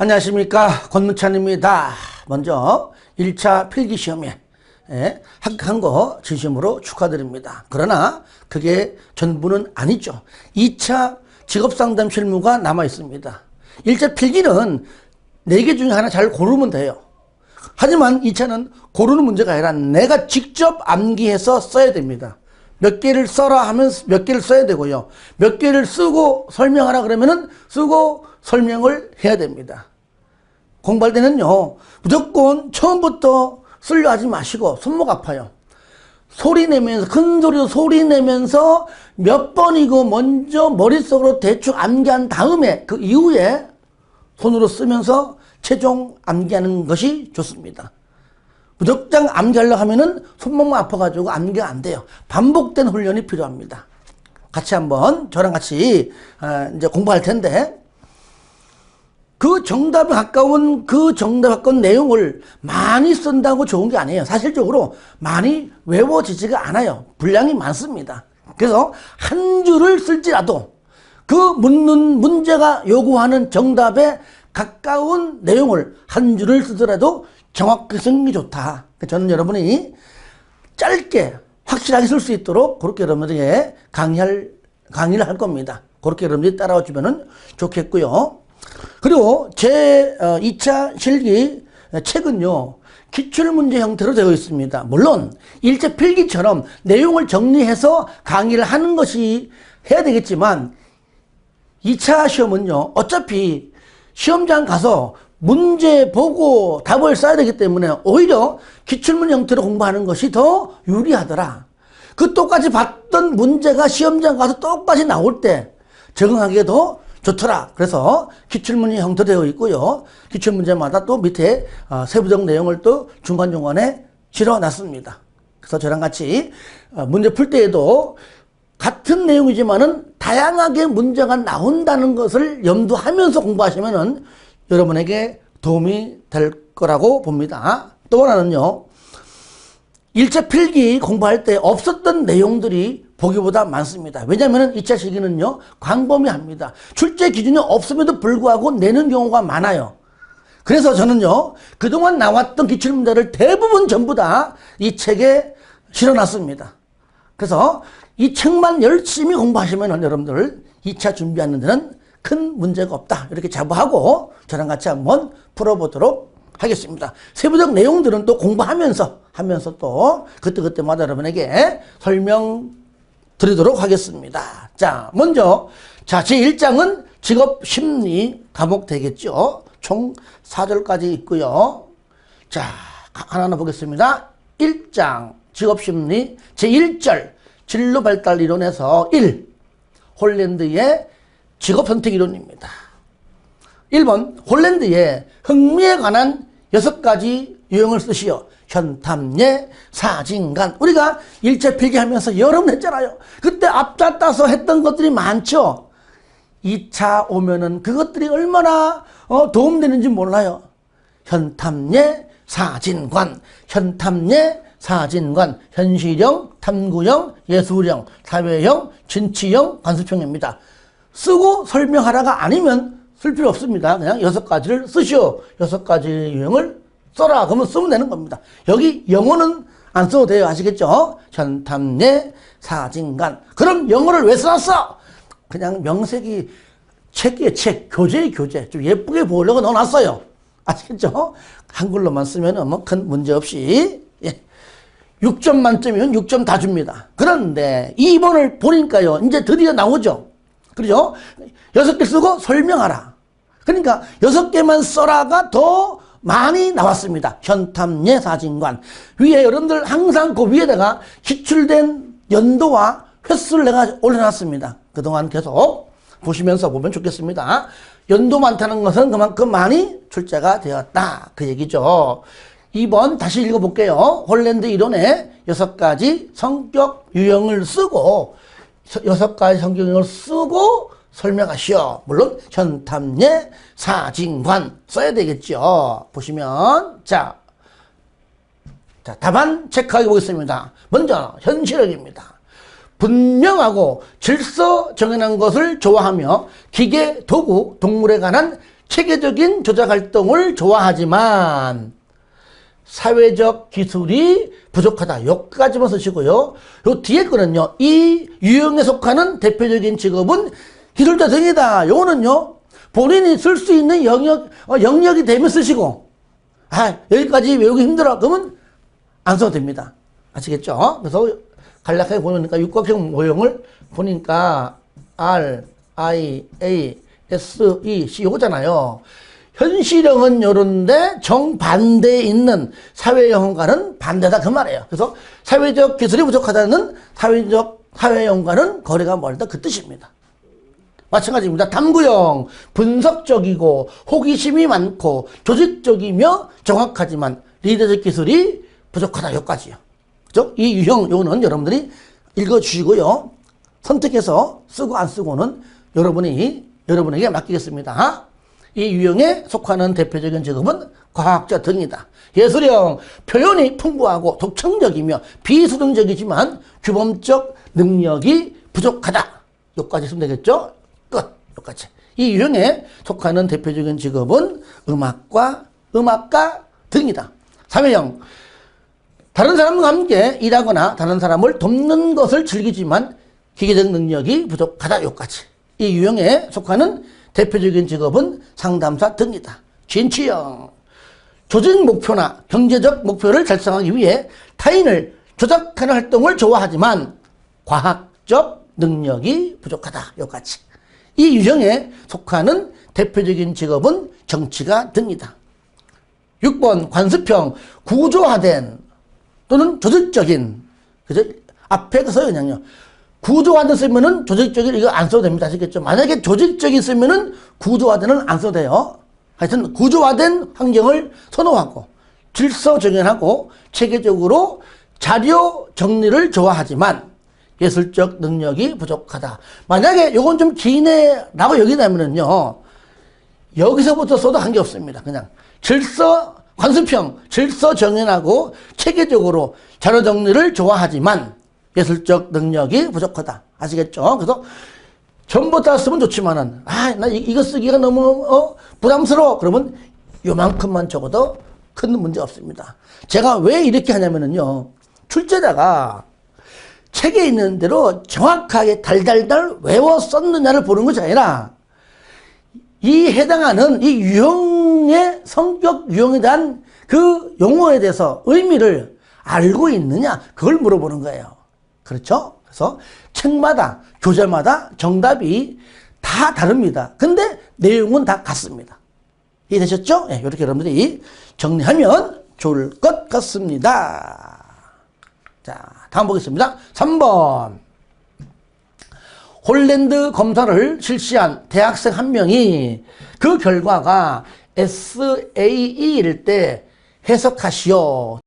안녕하십니까, 권문찬입니다. 먼저 1차 필기시험에 합격한 거 진심으로 축하드립니다. 그러나 그게 전부는 아니죠. 2차 직업상담 실무가 남아 있습니다. 1차 필기는 4개 중에 하나 잘 고르면 돼요. 하지만 2차는 고르는 문제가 아니라 내가 직접 암기해서 써야 됩니다. 몇 개를 써라 하면 몇 개를 써야 되고요. 몇 개를 쓰고 설명하라 그러면은 쓰고 설명을 해야 됩니다. 공부할 때는요, 무조건 처음부터 쓰려 하지 마시고 손목 아파요. 소리 내면서, 큰 소리로 소리 내면서 몇 번이고 먼저 머릿속으로 대충 암기한 다음에 그 이후에 손으로 쓰면서 최종 암기하는 것이 좋습니다. 무작정 암기하려고 하면은 손목만 아파가지고 암기가 안 돼요. 반복된 훈련이 필요합니다. 같이 한번 저랑 같이 이제 공부할 텐데, 그 정답에 가까운 내용을 많이 쓴다고 좋은 게 아니에요. 사실적으로 많이 외워지지가 않아요. 분량이 많습니다. 그래서 한 줄을 쓸지라도 그 묻는 문제가 요구하는 정답에 가까운 내용을 한 줄을 쓰더라도 정확히 쓰는 게 좋다. 저는 여러분이 짧게 확실하게 쓸 수 있도록 그렇게 여러분에게 강의를 할 겁니다. 그렇게 여러분들이 따라와 주면 좋겠고요. 그리고 제 2차 실기 책은요, 기출문제 형태로 되어 있습니다. 물론 1차 필기처럼 내용을 정리해서 강의를 하는 것이 해야 되겠지만 2차 시험은요, 어차피 시험장 가서 문제 보고 답을 써야 되기 때문에 오히려 기출문 형태로 공부하는 것이 더 유리하더라. 그 똑같이 봤던 문제가 시험장 가서 똑같이 나올 때 적응하기가 더 좋더라. 그래서 기출문이 형태되어 있고요. 기출문제마다 또 밑에 세부적 내용을 또 중간중간에 실어놨습니다. 그래서 저랑 같이 문제 풀 때에도 같은 내용이지만은 다양하게 문제가 나온다는 것을 염두하면서 공부하시면은 여러분에게 도움이 될 거라고 봅니다. 또 하나는요, 1차 필기 공부할 때 없었던 내용들이 보기보다 많습니다. 왜냐하면 2차 실기는요, 광범위합니다. 출제 기준이 없음에도 불구하고 내는 경우가 많아요. 그래서 저는요, 그동안 나왔던 기출문제를 대부분 전부 다 이 책에 실어놨습니다. 그래서 이 책만 열심히 공부하시면 여러분들 2차 준비하는 데는 큰 문제가 없다. 이렇게 자부하고 저랑 같이 한번 풀어보도록 하겠습니다. 세부적 내용들은 또 공부하면서 또 그때마다 여러분에게 설명드리도록 하겠습니다. 자, 먼저 제1장은 직업심리 과목 되겠죠. 총 4절까지 있고요. 자, 하나하나 보겠습니다. 1장 직업심리 제1절 진로발달이론에서 1. 홀랜드의 직업선택이론입니다. 1번 홀랜드의 흥미에 관한 6가지 유형을 쓰시오. 현탐예, 사진관. 우리가 1차 필기하면서 여러 번 했잖아요. 그때 앞자 따서 했던 것들이 많죠. 2차 오면은 그것들이 얼마나 도움되는지 몰라요. 현탐예, 사진관. 현탐예, 사진관. 현실형, 탐구형, 예술형, 사회형, 진취형, 관습형입니다. 쓰고 설명하라가 아니면 쓸 필요 없습니다. 그냥 6가지를 쓰시오. 6가지 유형을 써라. 그러면 쓰면 되는 겁니다. 여기 영어는 안 써도 돼요. 아시겠죠? 현탐예, 사진관. 그럼 영어를 왜 써놨어? 그냥 명색이 책이에요. 책. 교재에 교재. 좀 예쁘게 보려고 넣어놨어요. 아시겠죠? 한글로만 쓰면 뭐 큰 문제 없이. 6점 만점이면 6점 다 줍니다. 그런데 2번을 보니까요, 이제 드디어 나오죠. 그죠? 6개 쓰고 설명하라. 그러니까 6개만 써라가 더 많이 나왔습니다. 현탐예, 사진관. 위에 여러분들 항상 그 위에다가 기출된 연도와 횟수를 내가 올려놨습니다. 그동안 계속 보시면서 보면 좋겠습니다. 연도 많다는 것은 그만큼 많이 출제가 되었다. 그 얘기죠. 2번 다시 읽어볼게요. 홀랜드 이론의 6가지 성격 유형을 쓰고 6가지 성격 유형을 쓰고 설명하시오. 물론 현탐예, 사진관 써야 되겠죠. 보시면 자 답안 체크하게 보겠습니다. 먼저 현실력입니다. 분명하고 질서 정연한 것을 좋아하며 기계, 도구, 동물에 관한 체계적인 조작 활동을 좋아하지만 사회적 기술이 부족하다. 여기까지만 쓰시고요. 요 뒤에 거는요. 이 유형에 속하는 대표적인 직업은 기술자 등이다. 요거는요. 본인이 쓸 수 있는 영역이 되면 쓰시고 여기까지 외우기 힘들어. 그러면 안 써도 됩니다. 아시겠죠? 그래서 간략하게 보니까 육각형 모형을 보니까 R, I, A, S, E, C 요거잖아요. 현실형은 요런데 정반대에 있는 사회형과는 반대다 그 말이에요. 그래서 사회적 기술이 부족하다는 사회형과는 거리가 멀다 그 뜻입니다. 마찬가지입니다. 탐구형, 분석적이고 호기심이 많고 조직적이며 정확하지만 리더적 기술이 부족하다 여기까지요. 그죠? 이 유형 요는 여러분들이 읽어주시고요. 선택해서 쓰고 안 쓰고는 여러분에게 맡기겠습니다. 이 유형에 속하는 대표적인 직업은 과학자 등이다. 예술형, 표현이 풍부하고 독창적이며 비수능적이지만 규범적 능력이 부족하다. 여기까지 쓰면 되겠죠? 끝. 여기까지. 이 유형에 속하는 대표적인 직업은 음악가 등이다. 사회형, 다른 사람과 함께 일하거나 다른 사람을 돕는 것을 즐기지만 기계적 능력이 부족하다. 여기까지. 이 유형에 속하는 대표적인 직업은 상담사 등이다. 진취형, 조직 목표나 경제적 목표를 달성하기 위해 타인을 조작하는 활동을 좋아하지만 과학적 능력이 부족하다. 여기까지. 이 유형에 속하는 대표적인 직업은 정치가 등이다. 6번 관습형, 구조화된 또는 조직적인, 그죠? 앞에 그 서연형요. 구조화된 쓰면은 조직적인 이거 안 써도 됩니다. 아시겠죠? 만약에 조직적인 쓰면은 구조화된은 안 써도 돼요. 하여튼 구조화된 환경을 선호하고 질서 정연하고 체계적으로 자료 정리를 좋아하지만 예술적 능력이 부족하다. 만약에 요건 좀 기네라고 여기냐면은요. 여기서부터 써도 관계없습니다. 그냥 관습형, 질서 정연하고 체계적으로 자료 정리를 좋아하지만 예술적 능력이 부족하다. 아시겠죠? 그래서 전부 다 쓰면 좋지만은, 나 이거 쓰기가 너무, 부담스러워. 그러면 요만큼만 적어도 큰 문제 없습니다. 제가 왜 이렇게 하냐면은요, 출제자가 책에 있는 대로 정확하게 달달달 외워 썼느냐를 보는 것이 아니라, 이 해당하는 이 유형의 성격 유형에 대한 그 용어에 대해서 의미를 알고 있느냐, 그걸 물어보는 거예요. 그렇죠? 그래서 책마다, 교재마다 정답이 다 다릅니다. 근데 내용은 다 같습니다. 이해되셨죠? 네, 이렇게 여러분들이 정리하면 좋을 것 같습니다. 자, 다음 보겠습니다. 3번. 홀랜드 검사를 실시한 대학생 한 명이 그 결과가 SAE일 때 해석하시오.